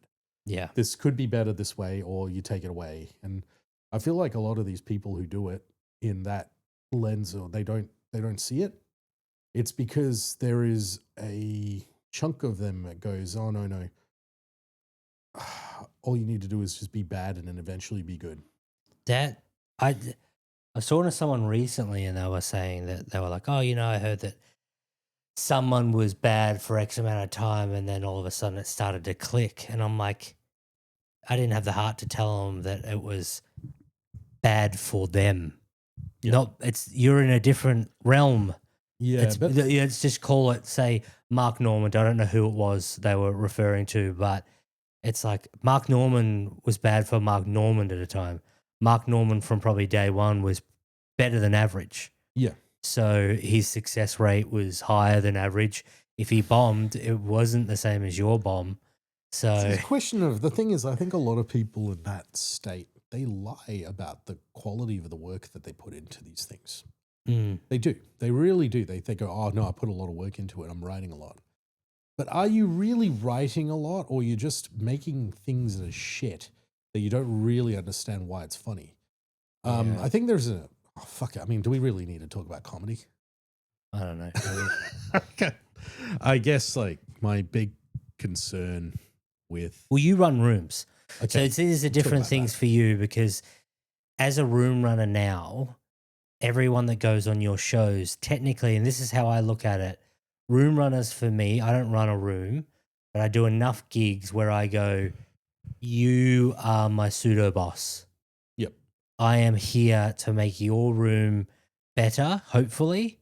Yeah. This could be better this way, or you take it away. And I feel like a lot of these people who do it in that lens, or they don't see it, it's because there is a chunk of them that goes, oh, no. All you need to do is just be bad and then eventually be good. I was talking to someone recently and they were saying that they were like, oh, I heard that someone was bad for X amount of time and then all of a sudden it started to click. And I'm like, I didn't have the heart to tell them that it was bad for them. Yeah. You're in a different realm. Yeah, Let's just call it, say, Mark Norman. I don't know who it was they were referring to, but it's like Mark Norman was bad for Mark Norman at a time. Mark Norman from probably day one was better than average. Yeah. So his success rate was higher than average. If he bombed, it wasn't the same as your bomb. So it's a question of, the thing is, I think a lot of people in that state, they lie about the quality of the work that they put into these things. They do. They really do. They go, oh, no, I put a lot of work into it. I'm writing a lot. But are you really writing a lot, or you're just making things that are shit that you don't really understand why it's funny? Yeah. I think there's fuck it. I mean, do we really need to talk about comedy? I don't know. Okay. I guess like my big concern with... Well, you run rooms. Okay. So these are different things for you, because as a room runner now, everyone that goes on your shows, technically, and this is how I look at it, room runners for me, I don't run a room, but I do enough gigs where I go, you are my pseudo boss. Yep. I am here to make your room better, hopefully.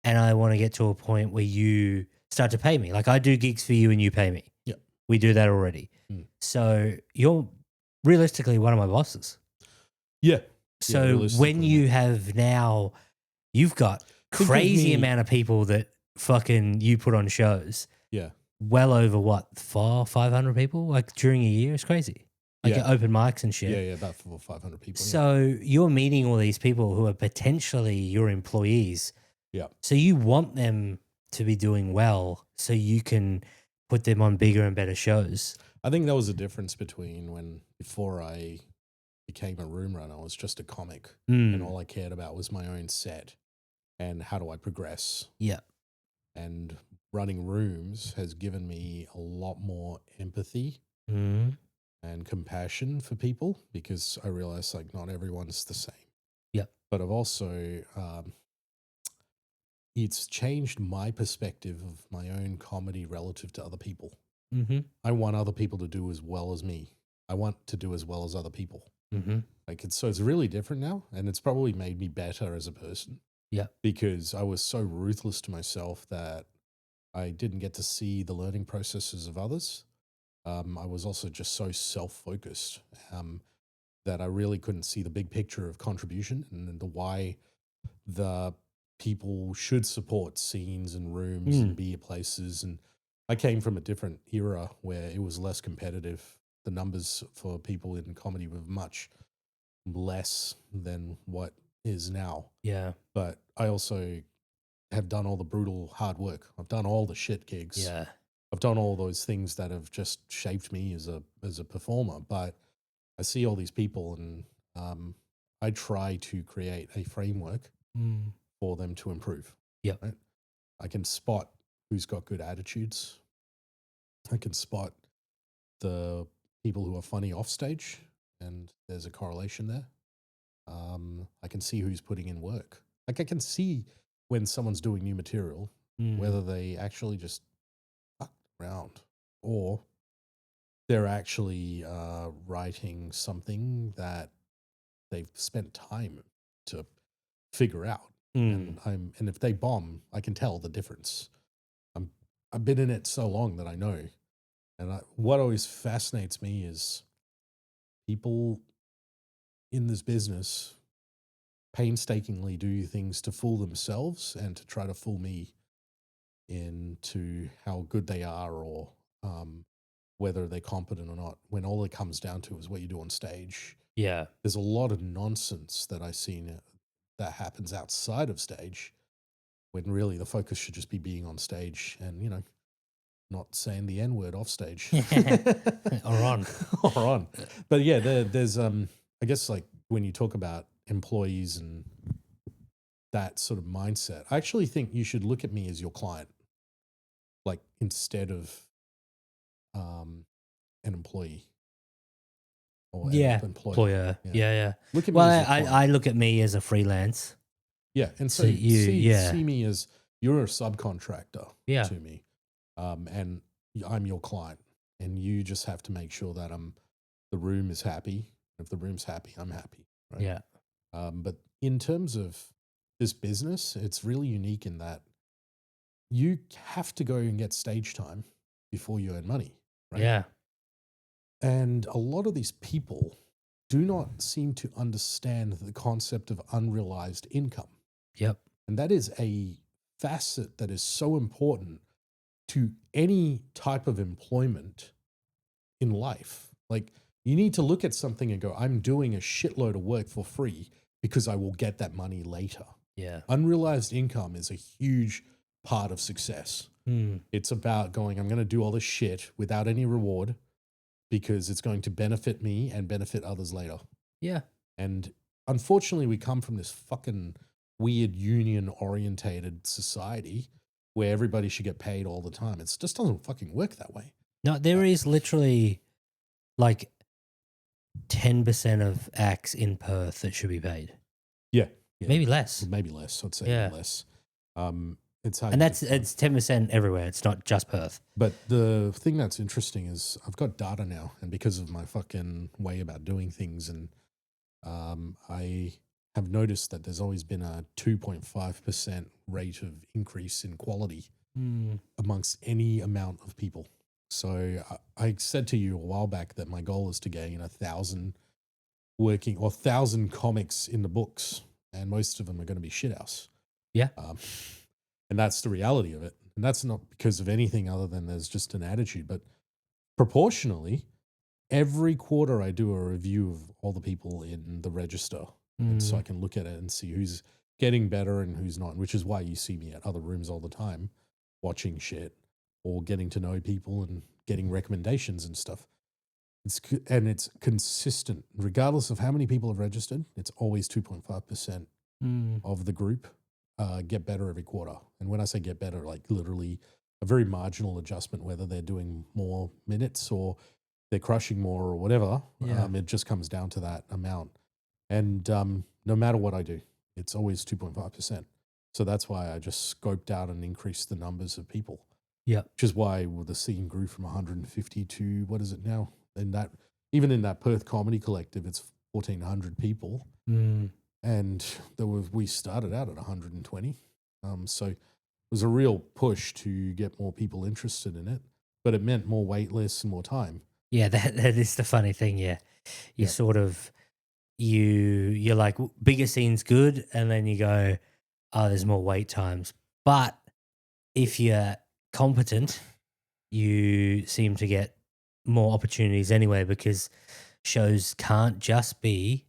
And I want to get to a point where you start to pay me. Like, I do gigs for you and you pay me. Yep. We do that already. So you're realistically one of my bosses. Yeah. So when you have now, you've got crazy amount of people that fucking you put on shows. Yeah. Well over what, 500 people? Like during a year? It's crazy. Like your open mics and shit. Yeah, about 400 or 500 people. So you're meeting all these people who are potentially your employees. Yeah. So you want them to be doing well so you can put them on bigger and better shows. I think that was the difference between before I became a room runner, I was just a comic, and all I cared about was my own set and how do I progress. Yeah. And running rooms has given me a lot more empathy and compassion for people, because I realize like not everyone's the same. Yeah. But I've also, it's changed my perspective of my own comedy relative to other people. Mm-hmm. I want other people to do as well as me. I want to do as well as other people. Mm-hmm. Like it's really different now, and it's probably made me better as a person. Yeah. Because I was so ruthless to myself that I didn't get to see the learning processes of others. I was also just so self-focused that I really couldn't see the big picture of contribution and the why the people should support scenes and rooms and be at places. And I came from a different era where it was less competitive. The numbers for people in comedy were much less than what is now. Yeah. But I also have done all the brutal hard work. I've done all the shit gigs. Yeah. I've done all those things that have just shaped me as a performer. But I see all these people, and I try to create a framework for them to improve. Yep. Right? I can spot who's got good attitudes. I can spot the people who are funny off stage, and there's a correlation there. I can see who's putting in work. Like I can see when someone's doing new material, whether they actually just fuck around or they're actually writing something that they've spent time to figure out. And if they bomb, I can tell the difference. I've been in it so long that I know. And what always fascinates me is people in this business painstakingly do things to fool themselves and to try to fool me into how good they are or whether they're competent or not, when all it comes down to is what you do on stage. Yeah. There's a lot of nonsense that I've seen that happens outside of stage when really the focus should just be being on stage and, not saying the N word off stage. Or on. Or on. But yeah, there's, I guess like when you talk about employees and that sort of mindset, I actually think you should look at me as your client, like instead of an employee or Yeah. an employer. Employer. Yeah. Look at me Well, as your client. I look at me as a freelance. Yeah, and so you, see me as you're a subcontractor Yeah. to me, and I'm your client, and you just have to make sure that the room is happy. If the room's happy, I'm happy. Right? Yeah. But in terms of this business, it's really unique in that you have to go and get stage time before you earn money. Right? Yeah. And a lot of these people do not seem to understand the concept of unrealized income. Yep. And that is a facet that is so important to any type of employment in life. Like you need to look at something and go, I'm doing a shitload of work for free because I will get that money later. Yeah. Unrealized income is a huge part of success. It's about going, I'm going to do all this shit without any reward because it's going to benefit me and benefit others later. Yeah. And unfortunately, we come from this fucking weird union orientated society where everybody should get paid all the time. It just doesn't fucking work that way. No, there is literally like 10% of acts in Perth that should be paid. Yeah. Maybe less. Maybe less. I'd say less. It's hard. And it's 10% everywhere. It's not just Perth. But the thing that's interesting is I've got data now, and because of my fucking way about doing things, and I have noticed that there's always been a 2.5% rate of increase in quality amongst any amount of people. So I said to you a while back that my goal is to gain 1,000 1,000 comics in the books, and most of them are going to be shithouse. Yeah. And that's the reality of it. And that's not because of anything other than there's just an attitude, but proportionally, every quarter I do a review of all the people in the register. And so I can look at it and see who's getting better and who's not, which is why you see me at other rooms all the time watching shit or getting to know people and getting recommendations and stuff. It's consistent. Regardless of how many people have registered, it's always 2.5% of the group get better every quarter. And when I say get better, like literally a very marginal adjustment, whether they're doing more minutes or they're crushing more or whatever. It just comes down to that amount. And no matter what I do, it's always 2.5%. So that's why I just scoped out and increased the numbers of people. Yeah. Which is why the scene grew from 150 to what is it now? And that even in that Perth Comedy Collective, it's 1,400 people, and we started out at 120. So it was a real push to get more people interested in it, but it meant more wait lists and more time. Yeah, that is the funny thing. Yeah, you sort of you're like bigger scene's good, and then you go, oh, there's more wait times. But if you're competent, you seem to get more opportunities anyway, because shows can't just be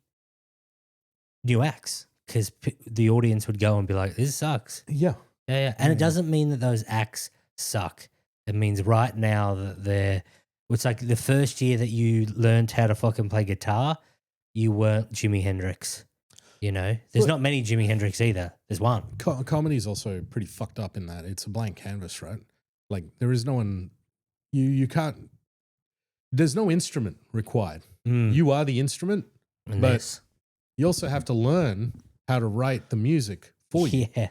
new acts, because the audience would go and be like, this sucks. Yeah. Yeah. And it doesn't mean that those acts suck. It means right now that it's like the first year that you learned how to fucking play guitar, you weren't Jimi Hendrix. You know, there's not many Jimi Hendrix either. There's one. Comedy is also pretty fucked up in that it's a blank canvas, right? Like there is no one, you can't, there's no instrument required. You are the instrument, but you also have to learn how to write the music for you. Yeah.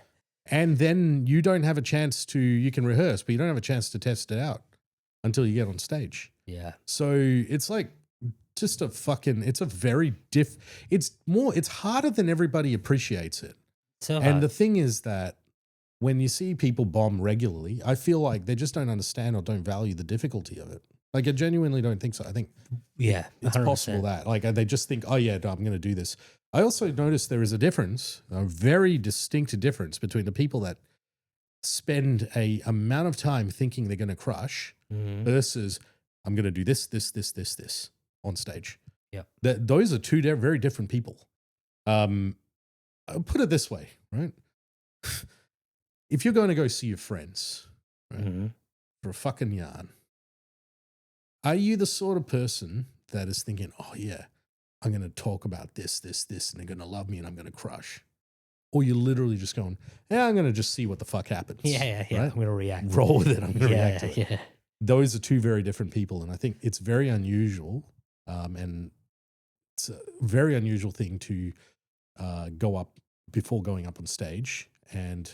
And then you don't have a chance you can rehearse, but you don't have a chance to test it out until you get on stage. Yeah. So it's like just it's a very it's harder than everybody appreciates it. So and the thing is that when you see people bomb regularly, I feel like they just don't understand or don't value the difficulty of it. Like I genuinely don't think so. I think it's 100%. possible that like they just think, oh yeah, no, I'm going to do this. I also noticed there is a difference, a very distinct difference between the people that spend a amount of time thinking they're going to crush versus I'm going to do this on stage. Yep. Those are two very different people. I'll put it this way, right? If you're going to go see your friends, right, for a fucking yarn, are you the sort of person that is thinking, oh yeah, I'm going to talk about this, and they're going to love me and I'm going to crush? Or you're literally just going, yeah, I'm going to just see what the fuck happens. Yeah. Right? I'm going to react. Roll with it. I'm going to react to it. Yeah. Those are two very different people. And I think it's very unusual. And it's a very unusual thing to go up before going up on stage and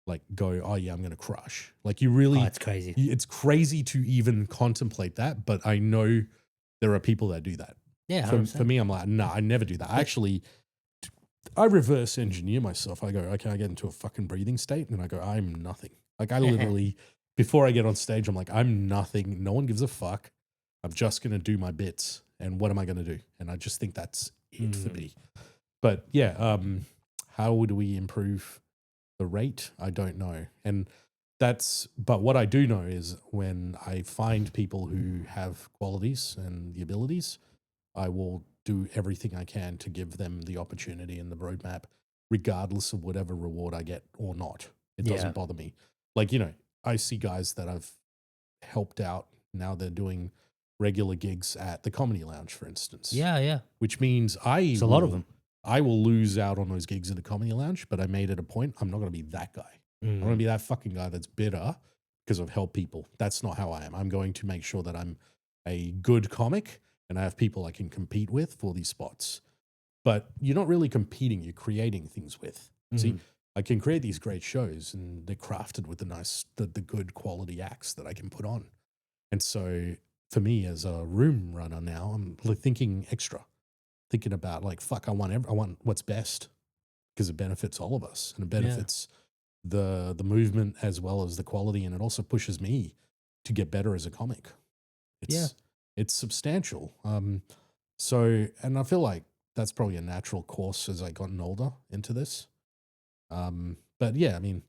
like go, oh yeah, I'm going to crush. Like you really, it's crazy. It's crazy to even contemplate that. But I know there are people that do that. Yeah. For me, I'm like, no, I never do that. I reverse engineer myself. I go, okay, I get into a fucking breathing state and I go, I'm nothing. Like I literally, before I get on stage, I'm like, I'm nothing. No one gives a fuck. I'm just going to do my bits. And what am I going to do? And I just think that's it for me. But yeah, how would we improve the rate? I don't know. But what I do know is when I find people who have qualities and the abilities, I will do everything I can to give them the opportunity and the roadmap, regardless of whatever reward I get or not. It doesn't bother me. Like, I see guys that I've helped out. Now they're doing regular gigs at the Comedy Lounge, for instance. Yeah. Which means It's a lot of them. I will lose out on those gigs at the Comedy Lounge, but I made it a point. I'm not going to be that guy. I'm going to be that fucking guy that's bitter because I've helped people. That's not how I am. I'm going to make sure that I'm a good comic and I have people I can compete with for these spots. But you're not really competing, you're creating things with. See, I can create these great shows and they're crafted with the good quality acts that I can put on. And so for me as a room runner now, I'm thinking extra, thinking about like, fuck, I want what's best because it benefits all of us and it benefits the movement as well as the quality. And it also pushes me to get better as a comic. It's substantial. And I feel like that's probably a natural course as I gotten older into this. But yeah, I mean,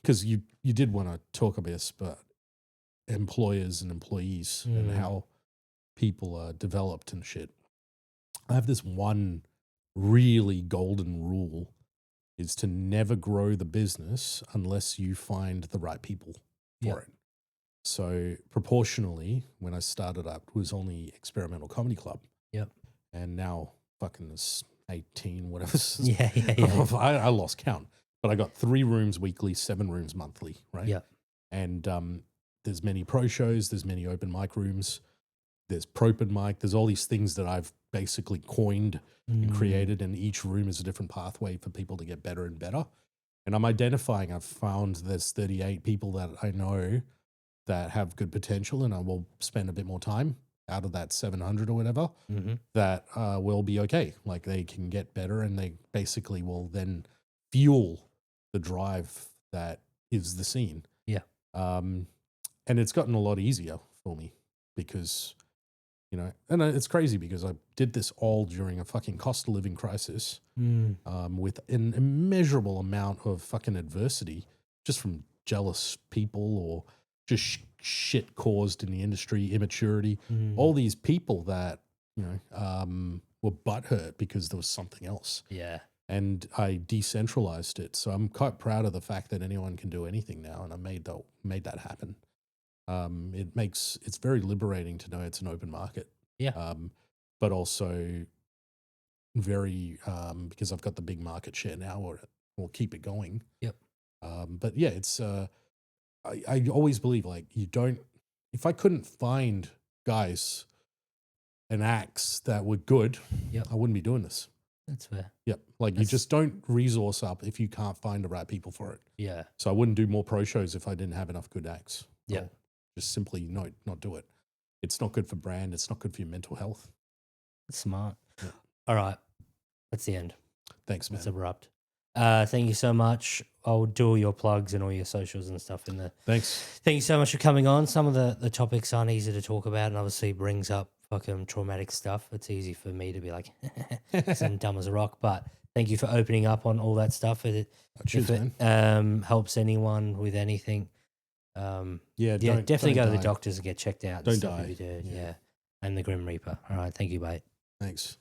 because you did want to talk about this, but employers and employees and how people are developed and shit. I have this one really golden rule is to never grow the business unless you find the right people for it. So proportionally, when I started up, it was only Experimental Comedy Club. Yep. And now fucking there's 18, whatever. Yeah. I lost count. But I got 3 rooms weekly, 7 rooms monthly, right? Yeah. And there's many pro shows, there's many open mic rooms, there's Propen mic, there's all these things that I've basically coined and created, and each room is a different pathway for people to get better and better. And I'm identifying, I've found there's 38 people that I know that have good potential, and I will spend a bit more time out of that 700 or whatever, that will be okay. Like they can get better, and they basically will then fuel the drive that is the scene. Yeah. And it's gotten a lot easier for me because, you know, and it's crazy because I did this all during a fucking cost of living crisis, with an immeasurable amount of fucking adversity, just from jealous people or just shit caused in the industry, immaturity, all these people that, you know, were butthurt because there was something else. Yeah. And I decentralized it. So I'm quite proud of the fact that anyone can do anything now. And I made that happen. It's very liberating to know it's an open market. Yeah. But also very, because I've got the big market share now, or we'll keep it going. Yep. But yeah, it's, I always believe, like, if I couldn't find guys and acts that were good, I wouldn't be doing this. That's fair. Yep. Like you just don't resource up if you can't find the right people for it. Yeah. So I wouldn't do more pro shows if I didn't have enough good acts. Yeah. I'll just simply not do it. It's not good for brand. It's not good for your mental health. That's smart. Yeah. All right. That's the end. Thanks, man. Let's erupt. Thank you so much. I'll do all your plugs and all your socials and stuff in the. Thanks. Thank you so much for coming on. Some of the topics aren't easy to talk about, and obviously brings up fucking traumatic stuff. It's easy for me to be like, I'm dumb as a rock. But thank you for opening up on all that stuff. Cheers, if it helps anyone with anything, definitely go to the doctors and get checked out. Don't and stuff die. if you do. Yeah. And the Grim Reaper. All right. Thank you, mate. Thanks.